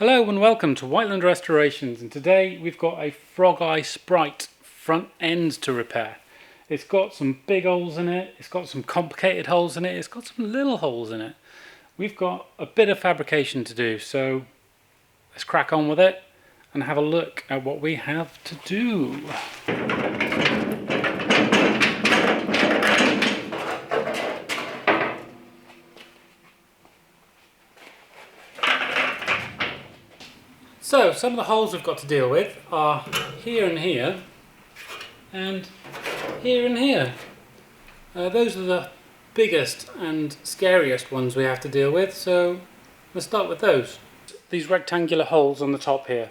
Hello and welcome to Whiteland Restorations, and today we've got a Frogeye Sprite front end to repair. It's got some big holes in it, it's got some complicated holes in it, it's got some little holes in it. We've got a bit of fabrication to do, so let's crack on with it and have a look at what we have to do. So, some of the holes we've got to deal with are here and here, and here and here. Those are the biggest and scariest ones we have to deal with, so let's start with those. These rectangular holes on the top here,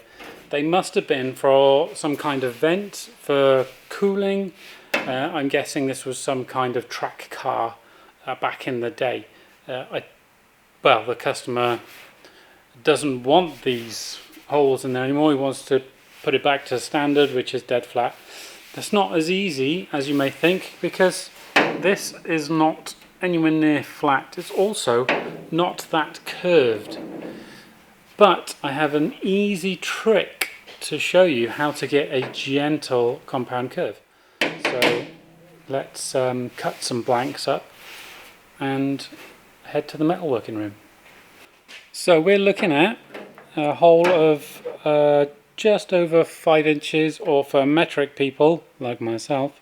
they must have been for some kind of vent for cooling. I'm guessing this was some kind of track car back in the day. Well, the customer doesn't want these holes in there anymore. He wants to put it back to standard, which is dead flat. That's not as easy as you may think, because this is not anywhere near flat. It's also not that curved. But I have an easy trick to show you how to get a gentle compound curve. So let's cut some blanks up and head to the metalworking room. So we're looking at a hole of just over 5 inches, or for metric people like myself,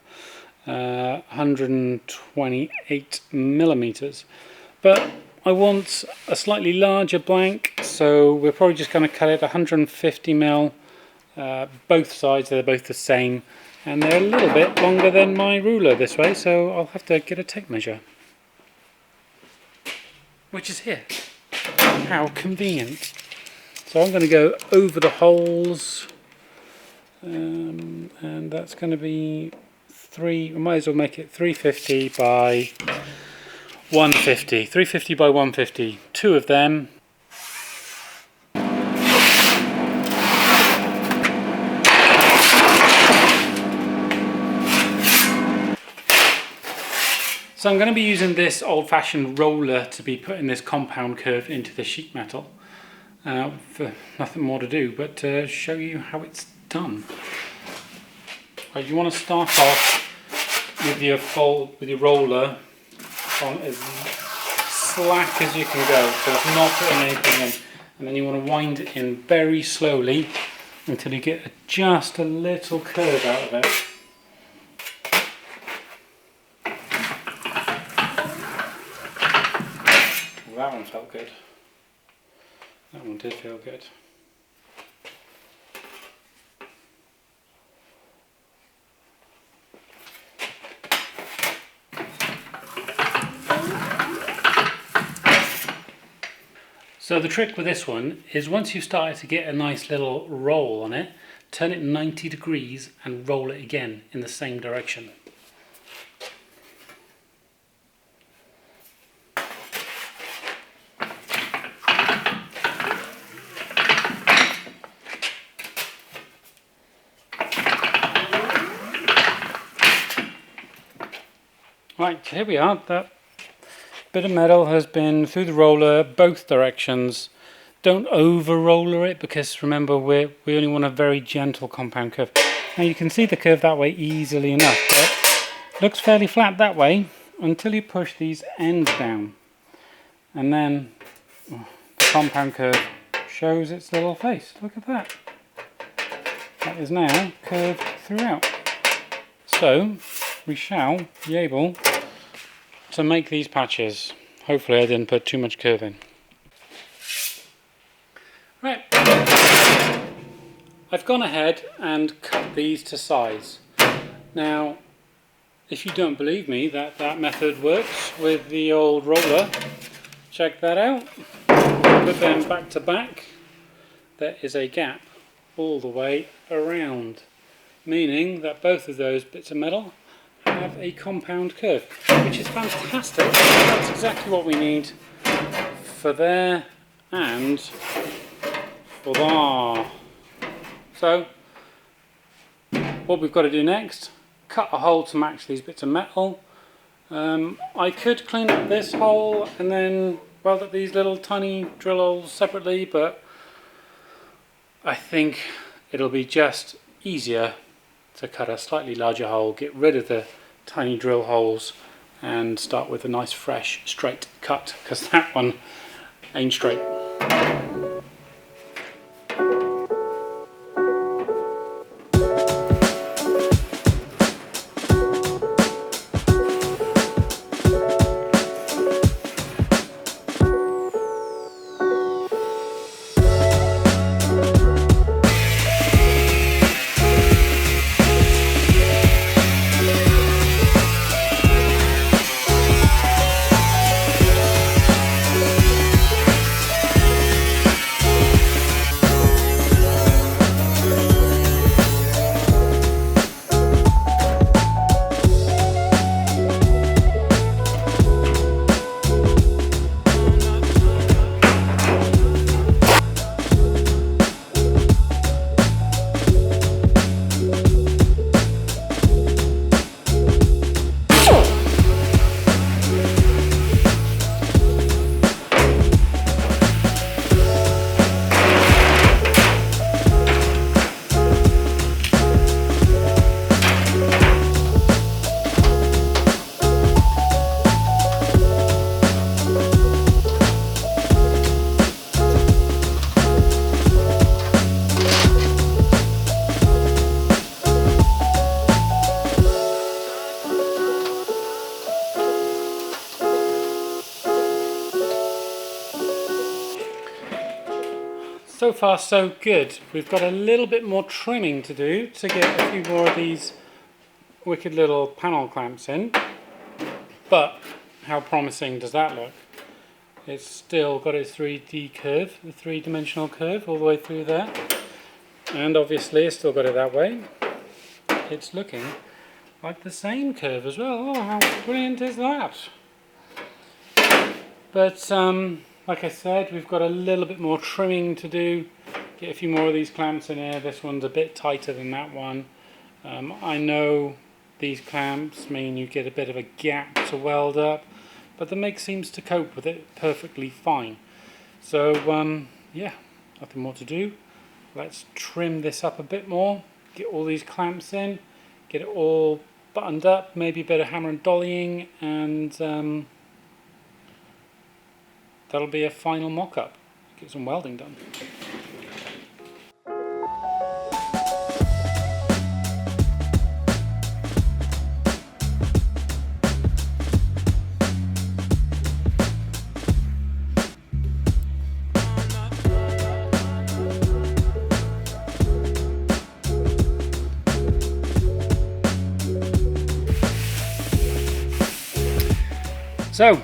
128 millimeters. But I want a slightly larger blank, so we're probably just going to cut it 150 mil. Both sides, they're both the same, and they're a little bit longer than my ruler this way, so I'll have to get a tape measure, which is here. How convenient. So I'm going to go over the holes, and that's going to be we might as well make it 350 by 150. 350 by 150, 2 of them. So I'm going to be using this old-fashioned roller to be putting this compound curve into the sheet metal. For nothing more to do but to show you how it's done. Right, you want to start off with your roller on as slack as you can go, so it's not putting anything in, and then you want to wind it in very slowly until you get just a little curve out of it. Well, that one felt good. That one did feel good. So the trick with this one is, once you've started to get a nice little roll on it, turn it 90 degrees and roll it again in the same direction. Right, here we are. That bit of metal has been through the roller both directions. Don't over roller it, because remember we only want a very gentle compound curve. Now you can see the curve that way easily enough, but it looks fairly flat that way until you push these ends down, and then the compound curve shows its little face. Look at that. That is now curved throughout. So we shall be able to make these patches. Hopefully I didn't put too much curve in. Right, I've gone ahead and cut these to size. Now, if you don't believe me that that method works with the old roller, check that out. Put them back to back. There is a gap all the way around, meaning that both of those bits of metal have a compound curve, which is fantastic. That's exactly what we need for there and for there. So what we've got to do next, cut a hole to match these bits of metal. I could clean up this hole and then weld up these little tiny drill holes separately, but I think it'll be just easier to cut a slightly larger hole, get rid of the tiny drill holes and start with a nice fresh straight cut, because that one ain't straight. So far so good. We've got a little bit more trimming to do to get a few more of these wicked little panel clamps in, but how promising does that look? It's still got its 3D curve, the three-dimensional curve all the way through there, and obviously it's still got it that way. It's looking like the same curve as well. Oh, how brilliant is that? But like I said, we've got a little bit more trimming to do, get a few more of these clamps in here. This one's a bit tighter than that one. I know these clamps mean you get a bit of a gap to weld up, but the MIG seems to cope with it perfectly fine. So yeah, nothing more to do. Let's trim this up a bit more, get all these clamps in, get it all buttoned up, maybe a bit of hammer and dollying, and that'll be a final mock-up. Get some welding done. So,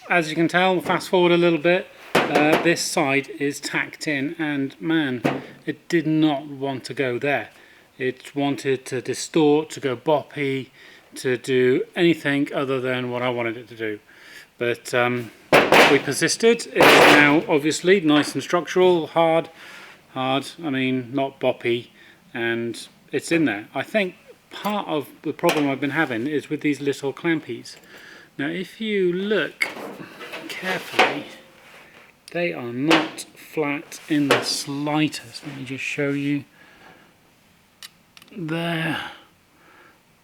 as you can tell, fast forward a little bit, this side is tacked in, and man, it did not want to go there. It wanted to distort, to go boppy, to do anything other than what I wanted it to do. But we persisted. It is now obviously nice and structural, hard, I mean not boppy, and it's in there. I think part of the problem I've been having is with these little clampies. Now if you look carefully, they are not flat in the slightest. Let me just show you. There,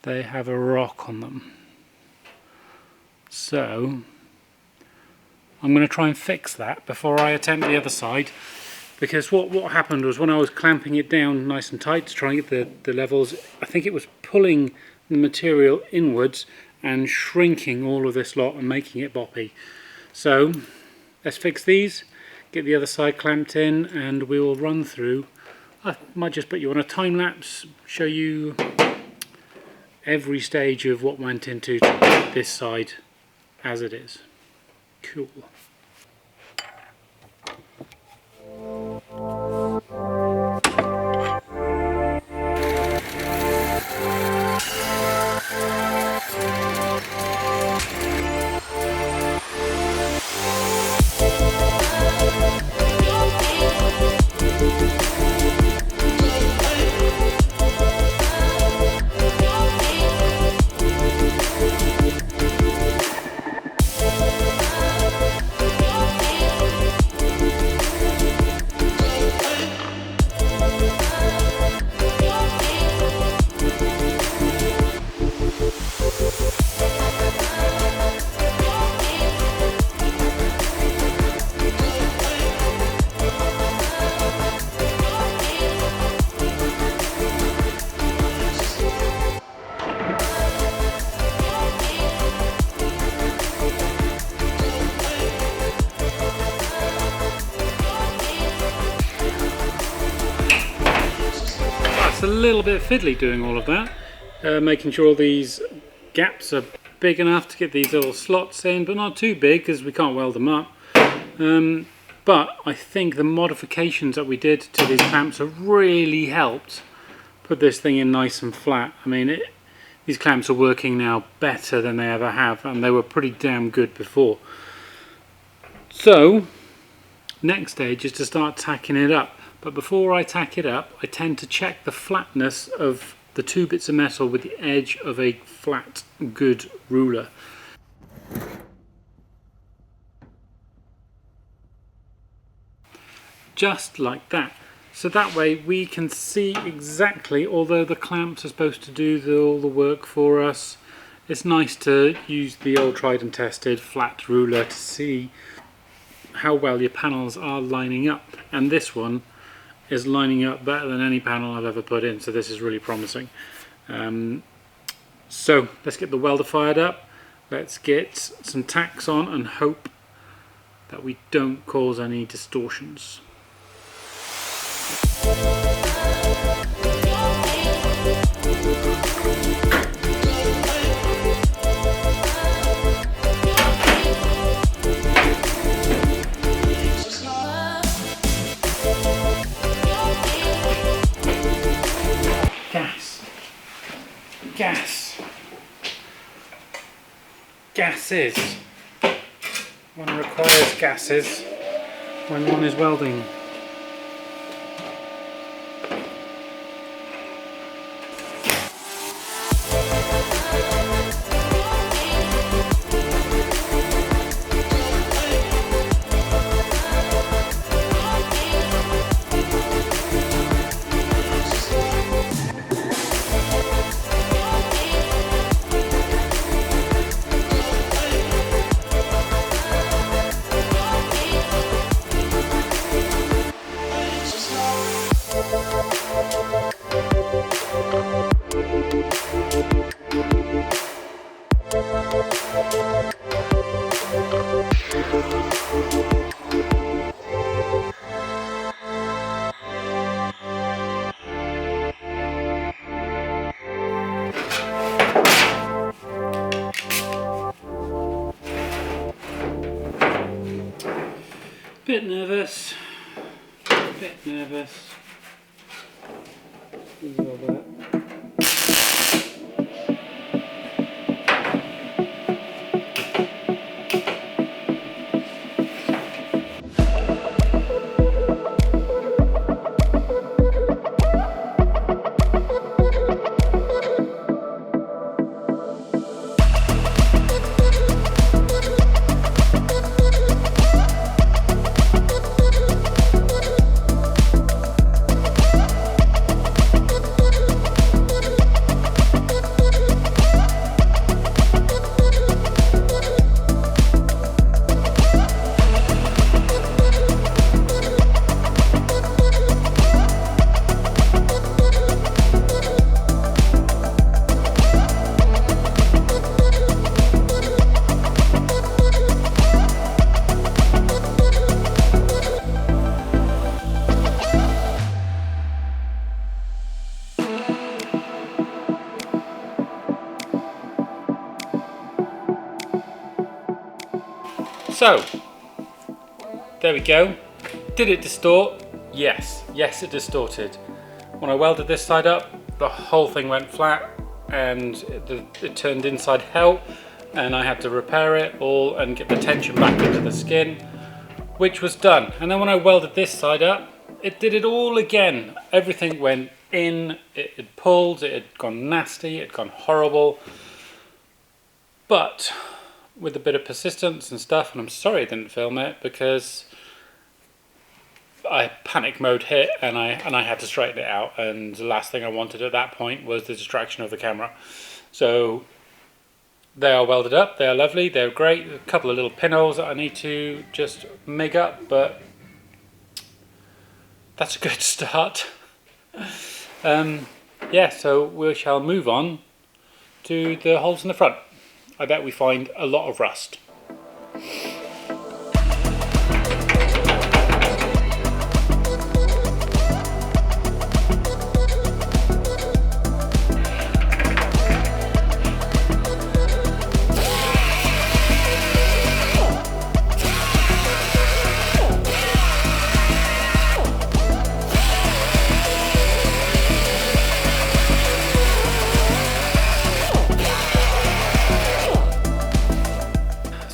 they have a rock on them. So I'm going to try and fix that before I attempt the other side, because what happened was when I was clamping it down nice and tight to try and get the levels, I think it was pulling the material inwards and shrinking all of this lot and making it boppy. So let's fix these, get the other side clamped in, and we will run through. I might just put you on a time lapse, show you every stage of what went into to get this side as it is. Cool. gets a little bit fiddly doing all of that, making sure all these gaps are big enough to get these little slots in, but not too big because we can't weld them up. But I think the modifications that we did to these clamps have really helped put this thing in nice and flat. I mean, these clamps are working now better than they ever have, and they were pretty damn good before. So, next stage is to start tacking it up. But before I tack it up, I tend to check the flatness of the two bits of metal with the edge of a flat, good ruler. Just like that. So that way we can see exactly, although the clamps are supposed to do all the work for us, it's nice to use the old tried and tested flat ruler to see how well your panels are lining up. And this one is lining up better than any panel I've ever put in, so this is really promising. So let's get the welder fired up, let's get some tacks on and hope that we don't cause any distortions. Gases. One requires gases when one is welding. Bit nervous. So, there we go. Did it distort? Yes, it distorted. When I welded this side up, the whole thing went flat and it turned inside hell, and I had to repair it all and get the tension back into the skin, which was done. And then when I welded this side up, it did it all again. Everything went in, it had pulled, it had gone nasty, it had gone horrible. But with a bit of persistence and stuff, and I'm sorry I didn't film it because panic mode hit and I had to straighten it out, and the last thing I wanted at that point was the distraction of the camera. So they are welded up, they are lovely, they're great. A couple of little pinholes that I need to just make up, but that's a good start. Yeah, so we shall move on to the holes in the front. I bet we find a lot of rust.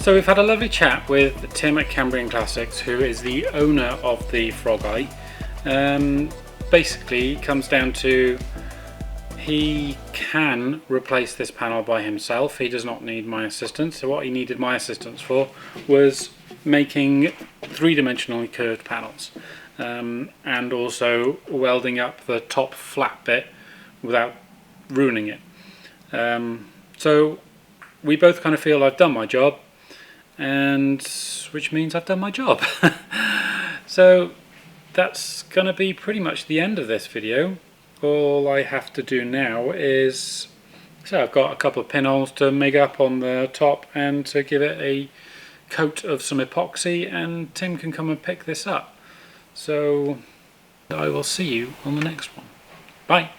So we've had a lovely chat with Tim at Cambrian Classics, who is the owner of the Frogeye. Basically, it comes down to he can replace this panel by himself. He does not need my assistance. So what he needed my assistance for was making three-dimensionally curved panels, and also welding up the top flat bit without ruining it. So we both kind of feel I've done my job, and which means I've done my job. So that's gonna be pretty much the end of this video. All I have to do now is, so I've got a couple of pinholes to make up on the top and to give it a coat of some epoxy, and Tim can come and pick this up. So I will see you on the next one. Bye.